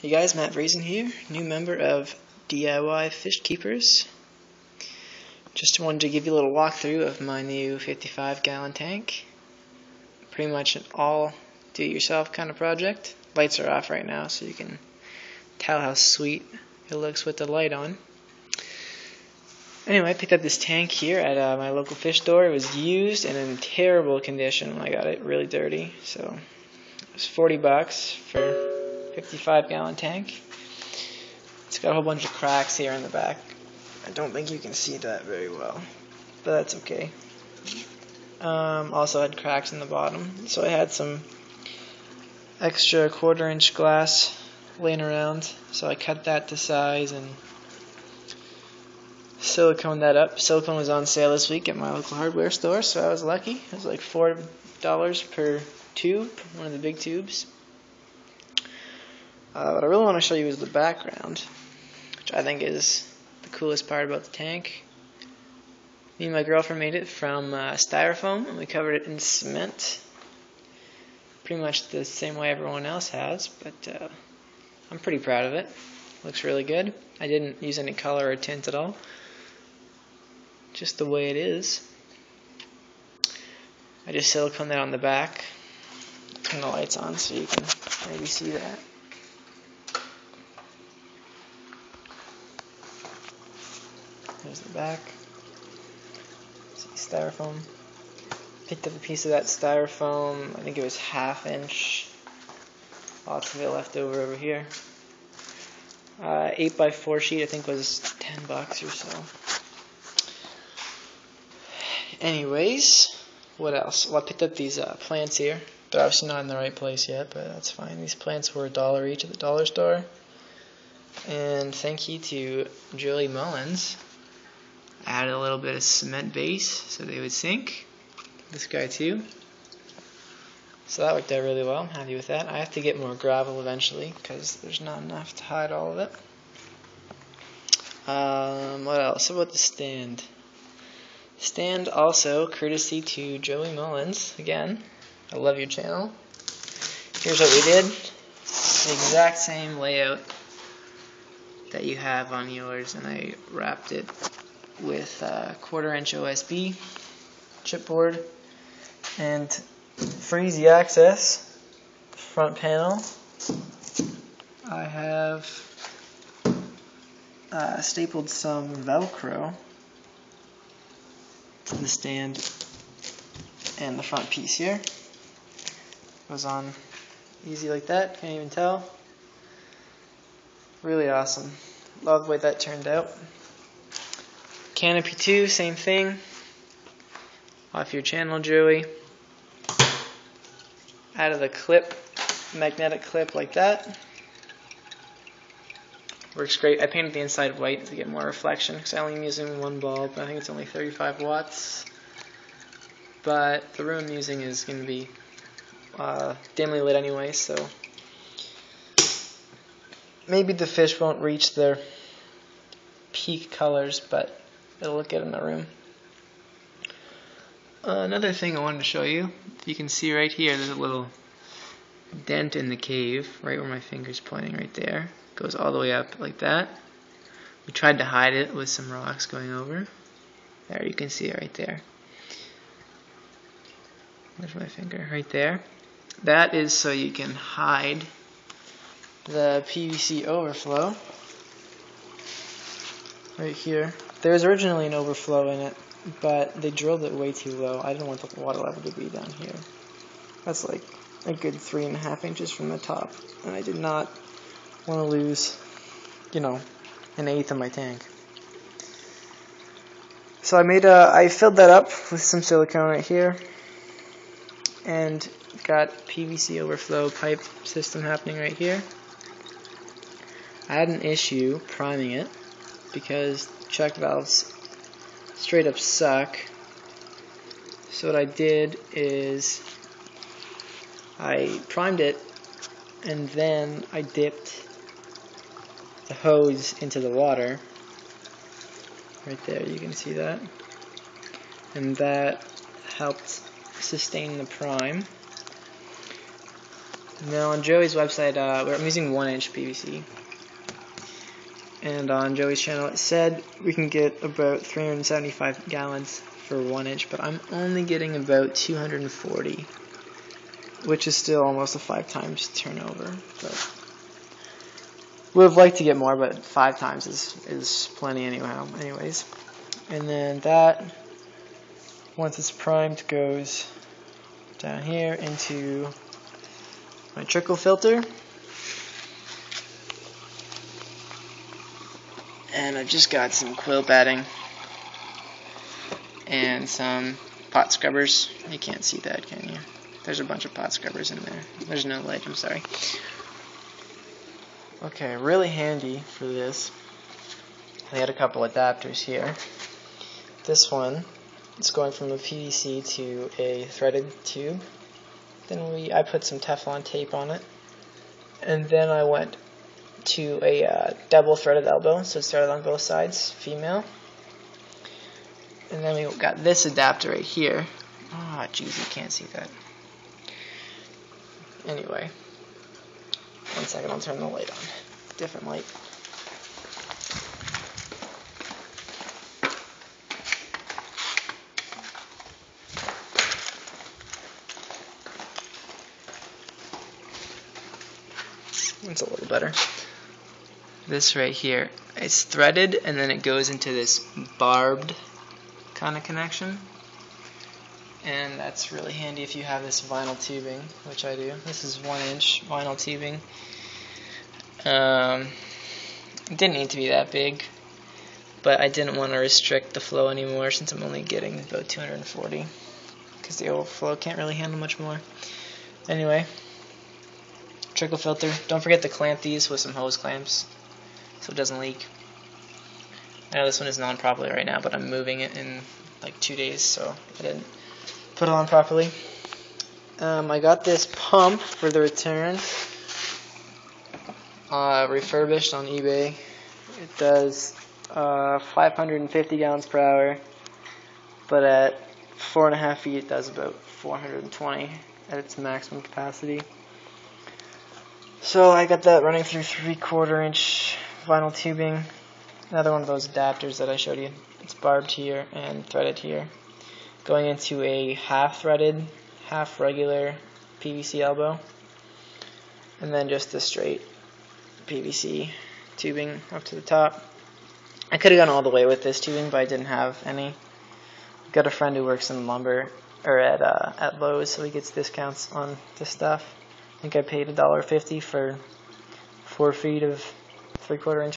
Hey guys, Matt Vreesen here, new member of DIY Fish Keepers. Just wanted to give you a little walkthrough of my new 55-gallon tank. Pretty much an all do-it-yourself kind of project. Lights are off right now, so you can tell how sweet it looks with the light on. Anyway, I picked up this tank here at my local fish store. It was used and in terrible condition when I got it, really dirty. So it was $40 for 55-gallon tank. It's got a whole bunch of cracks here in the back. I don't think you can see that very well, but that's okay. Also had cracks in the bottom, so I had some extra 1/4-inch glass laying around, so I cut that to size and siliconed that up. Silicone was on sale this week at my local hardware store, so I was lucky. It was like $4 per tube, one of the big tubes. What I really want to show you is the background, which I think is the coolest part about the tank. Me and my girlfriend made it from styrofoam, and we covered it in cement. Pretty much the same way everyone else has, but I'm pretty proud of it. Looks really good. I didn't use any color or tint at all. Just the way it is. I just siliconed that on the back. Turn the lights on so you can maybe see that. There's the back. See, styrofoam. Picked up a piece of that styrofoam. I think it was 1/2 inch. Lots of it left over here. 8x4 sheet I think was $10 or so. Anyways, what else? Well, I picked up these plants here. They're obviously not in the right place yet, but that's fine. These plants were $1 each at the dollar store. And thank you to Julie Mullins. Added a little bit of cement base so they would sink. This guy too. So that worked out really well. I'm happy with that. I have to get more gravel eventually because there's not enough to hide all of it. What else? How about the stand? Stand also courtesy to Joey Mullins. Again, I love your channel. Here's what we did. The exact same layout that you have on yours, and I wrapped it with 1/4-inch OSB chipboard, and for easy access, front panel, I have stapled some Velcro to the stand and the front piece here. Goes on easy like that, can't even tell. Really awesome. Love the way that turned out. Canopy 2, same thing. Off your channel, Joey. Out of the clip, magnetic clip like that. Works great. I painted the inside white to get more reflection because I only am using one bulb. I think it's only 35 watts. But the room I'm using is going to be dimly lit anyway, so maybe the fish won't reach their peak colors, but it'll look good in the room. Another thing I wanted to show you, if you can see right here, there's a little dent in the cave, right where my finger's pointing right there. Goes all the way up like that. We tried to hide it with some rocks going over. There, you can see it right there. Where's my finger? Right there. That is so you can hide the PVC overflow. Right here. There was originally an overflow in it, but they drilled it way too low. I didn't want the water level to be down here. That's like a good 3.5 inches from the top, and I did not want to lose, an 1/8 of my tank. So I filled that up with some silicone right here, and got PVC overflow pipe system happening right here. I had an issue priming it because check valves straight up suck. So what I did is I primed it, and then I dipped the hose into the water. Right there, you can see that. And that helped sustain the prime. Now on Joey's website, I'm using 1-inch PVC. And on Joey's channel it said we can get about 375 gallons for 1-inch, but I'm only getting about 240, which is still almost a 5 times turnover. But would have liked to get more, but 5 times is plenty anyways. And then that, once it's primed, goes down here into my trickle filter. And I've just got some quill batting and some pot scrubbers. You can't see that, can you? There's a bunch of pot scrubbers in there. There's no light, I'm sorry. Okay, really handy for this. I had a couple adapters here. This one is going from a PVC to a threaded tube. Then I put some Teflon tape on it. And then I went to a double threaded elbow, so it's threaded on both sides, female. And then we got this adapter right here. Ah, jeez, you can't see that. Anyway, 1 second, I'll turn the light on. Different light. It's a little better. This right here, it's threaded and then it goes into this barbed kind of connection. And that's really handy if you have this vinyl tubing, which I do. This is 1-inch vinyl tubing. It didn't need to be that big, but I didn't want to restrict the flow anymore since I'm only getting about 240, because the overflow can't really handle much more. Anyway, trickle filter. Don't forget to clamp these with some hose clamps so it doesn't leak. I know this one isn't on properly right now, but I'm moving it in like 2 days, so I didn't put it on properly. I got this pump for the return, refurbished on eBay. It does 550 gallons per hour, but at 4.5 feet it does about 420 at its maximum capacity. So I got that running through 3/4 inch vinyl tubing. Another one of those adapters that I showed you. It's barbed here and threaded here, going into a half threaded, half regular PVC elbow, and then just the straight PVC tubing up to the top. I could have gone all the way with this tubing, but I didn't have any. I've got a friend who works in lumber, or at Lowe's, so he gets discounts on this stuff. I think I paid $1.50 for 4 feet of 3/4 inch